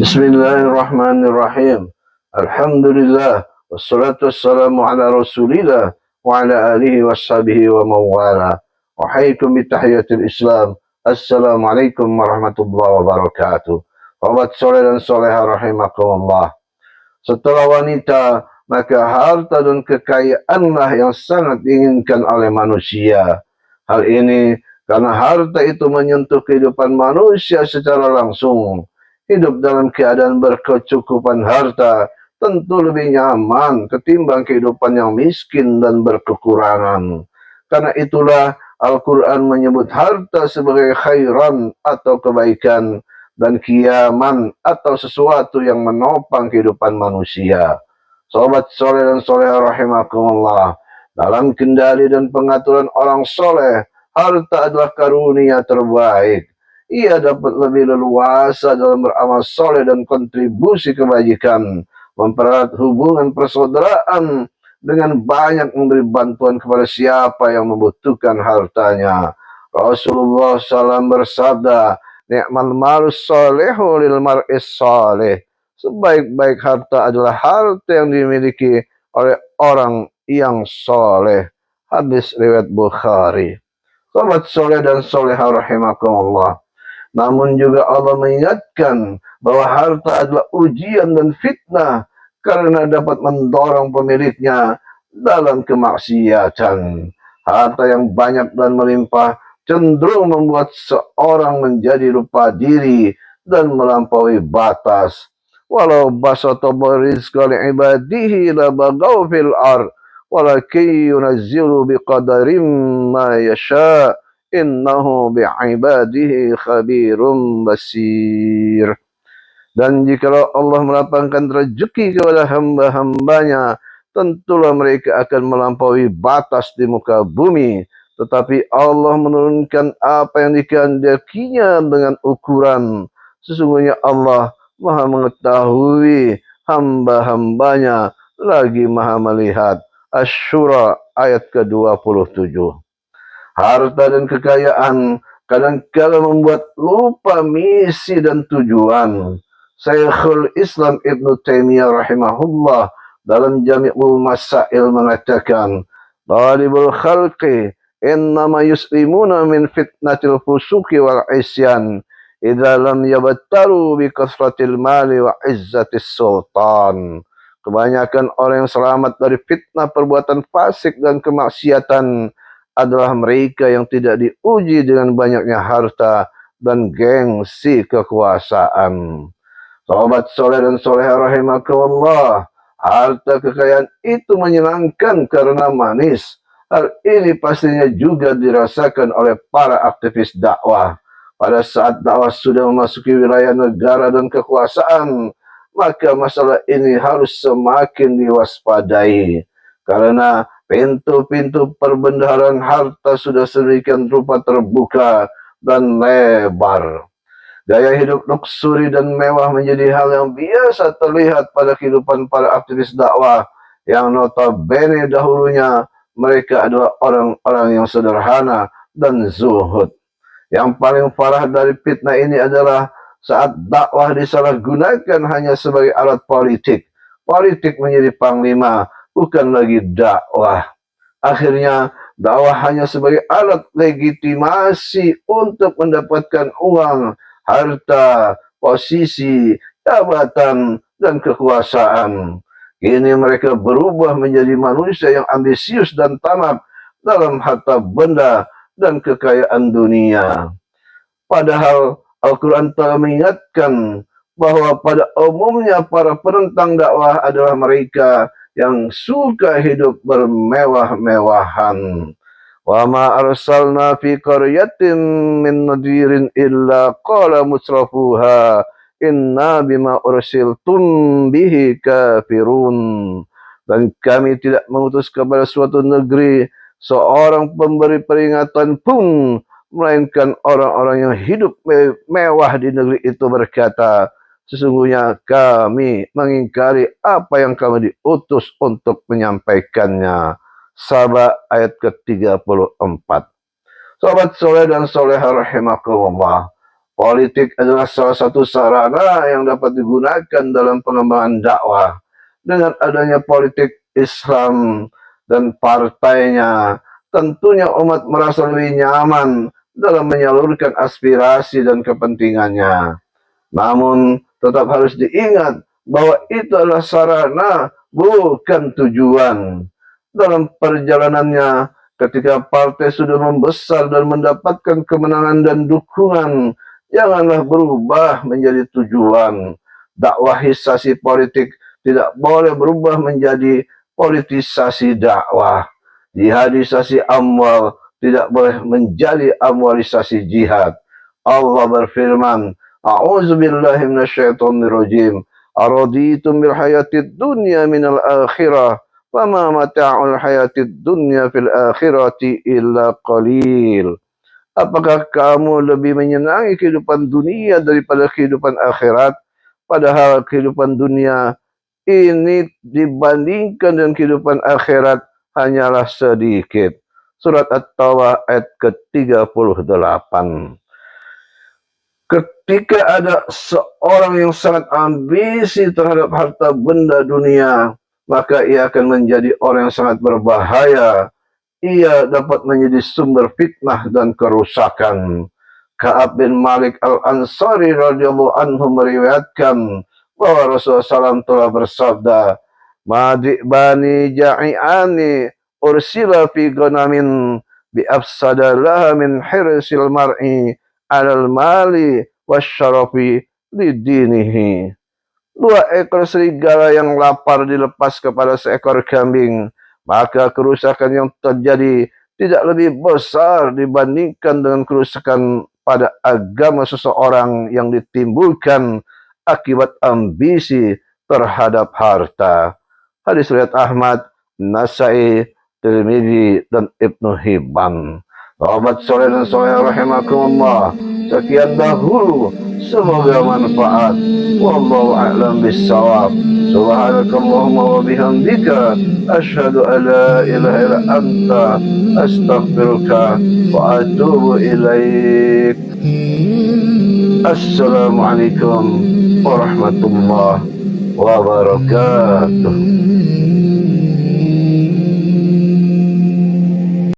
Bismillahirrahmanirrahim. Alhamdulillah. Wassalatu wassalamu ala rasulillah wa ala alihi washabihi wa mawala. Wahaikum bitahiyatil Islam. Assalamualaikum warahmatullahi wabarakatuh. Sahabat soleh dan soleha rahimakumullah. Setelah wanita, maka harta dan kekayaanlah yang sangat diinginkan oleh manusia. Hal ini karena harta itu menyentuh kehidupan manusia secara langsung. Hidup dalam keadaan berkecukupan harta tentu lebih nyaman ketimbang kehidupan yang miskin dan berkekurangan. Karena itulah Al-Quran menyebut harta sebagai khairan atau kebaikan, dan kiaman atau sesuatu yang menopang kehidupan manusia. Sobat soleh dan soleha rahimakumullah, dalam kendali dan pengaturan orang soleh, harta adalah karunia terbaik. Ia dapat lebih leluasa dalam beramal soleh dan kontribusi kebajikan, mempererat hubungan persaudaraan dengan banyak memberi bantuan kepada siapa yang membutuhkan hartanya. Rasulullah SAW bersabda, "Ni'mal malu solehu lil mar'is soleh." Sebaik-baik harta adalah harta yang dimiliki oleh orang yang soleh. Hadis riwayat Bukhari. Sobat soleh dan soleha rahimakumullah. Namun juga Allah mengingatkan bahwa harta adalah ujian dan fitnah karena dapat mendorong pemiliknya dalam kemaksiatan. Harta yang banyak dan melimpah cenderung membuat seorang menjadi lupa diri dan melampaui batas. Walau basata rizqa li'ibadihi labagaw fil ard walakin yunazzilu biqadarim ma yasha' innahu bi'ibadihi khabirum basir. Dan jikalau Allah melapangkan rezeki kepada hamba-hambanya, tentulah mereka akan melampaui batas di muka bumi. Tetapi Allah menurunkan apa yang dikehendakinya dengan ukuran. Sesungguhnya Allah Maha mengetahui hamba-hambanya, lagi Maha melihat. Asy-Syura ayat ke-27. Harta dan kekayaan kadang-kala membuat lupa misi dan tujuan. Syekhul Islam Ibnu Taimiyah rahimahullah dalam Jami'ul Masail mengatakan, "Talibul khalqi innama yuslimuna min fitnatil fusuki wal isyan idza lam yabattaru bi kasratil mali wa izzatis sultan." Kebanyakan orang yang selamat dari fitnah perbuatan fasik dan kemaksiatan adalah mereka yang tidak diuji dengan banyaknya harta dan gengsi kekuasaan. Sobat soleh dan soleha rahimakumullah, harta kekayaan itu menyenangkan karena manis. Hal ini pastinya juga dirasakan oleh para aktivis dakwah. Pada saat dakwah sudah memasuki wilayah negara dan kekuasaan, maka masalah ini harus semakin diwaspadai. Karena pintu-pintu perbendaharaan harta sudah sedemikian rupa terbuka dan lebar. Gaya hidup luksuri dan mewah menjadi hal yang biasa terlihat pada kehidupan para aktivis dakwah yang notabene dahulunya mereka adalah orang-orang yang sederhana dan zuhud. Yang paling parah dari fitnah ini adalah saat dakwah disalahgunakan hanya sebagai alat politik. Politik menjadi panglima, bukan lagi dakwah. Akhirnya dakwah hanya sebagai alat legitimasi untuk mendapatkan uang, harta, posisi, jabatan, dan kekuasaan. Kini mereka berubah menjadi manusia yang ambisius dan tamak dalam harta benda dan kekayaan dunia. Padahal Al-Quran telah mengingatkan bahwa pada umumnya para penentang dakwah adalah mereka yang suka hidup bermewah-mewahan. Wa ma arsalna fi qaryatin min nadirin illa qala mutrafuha inna bima ursiltum bihi kafirun. Dan kami tidak mengutus kepada suatu negeri seorang pemberi peringatan pun, melainkan orang-orang yang hidup mewah di negeri itu berkata, sesungguhnya kami mengingkari apa yang kami diutus untuk menyampaikannya. Saba ayat ke-34. Sobat soleh dan soleha rahimakumullah, Politik adalah salah satu sarana yang dapat digunakan dalam pengembangan dakwah. Dengan adanya politik Islam dan partainya, tentunya umat merasa lebih nyaman dalam menyalurkan aspirasi dan kepentingannya. Namun, tetap harus diingat bahwa itu adalah sarana, bukan tujuan. Dalam perjalanannya, ketika partai sudah membesar dan mendapatkan kemenangan dan dukungan, janganlah berubah menjadi tujuan. Dakwahisasi politik tidak boleh berubah menjadi politisasi dakwah. Jihadisasi amwal tidak boleh menjadi amwalisasi jihad. Allah berfirman, A'udzu billahi minasyaitonir rajim. Araditum bil hayatid dunya minal akhirah, fama mata'ul hayatid dunya fil akhirati illa qalil. Apakah kamu lebih menyenangi kehidupan dunia daripada kehidupan akhirat? Padahal kehidupan dunia ini dibandingkan dengan kehidupan akhirat hanyalah sedikit. Surat At-Taubah ayat ke-38. Ketika ada seorang yang sangat ambisi terhadap harta benda dunia, maka ia akan menjadi orang yang sangat berbahaya. Ia dapat menjadi sumber fitnah dan kerusakan. Ka'ab bin Malik Al-Ansari radhiyallahu anhu meriwayatkan bahwa Rasulullah SAW telah bersabda, Madi'bani ja'i'ani ursila fi ganamin bi'afsada laha min hirsil mar'i alal mali wasyarafi lidinihi. Dua ekor serigala yang lapar dilepas kepada seekor kambing, maka kerusakan yang terjadi tidak lebih besar dibandingkan dengan kerusakan pada agama seseorang yang ditimbulkan akibat ambisi terhadap harta. Hadis riwayat Ahmad, Nasai, Tirmidzi, dan Ibnu Hibban. Sahabat soleh dan soleh rahimakumullah, sekian dahulu, semoga manfaat. Wallahu a'lam bissawab. Subhanakallahumma wa bihamdika asyhadu an la ilaha illa anta astaghfiruka wa atubu ilaik. Assalamualaikum warahmatullahi wabarakatuh.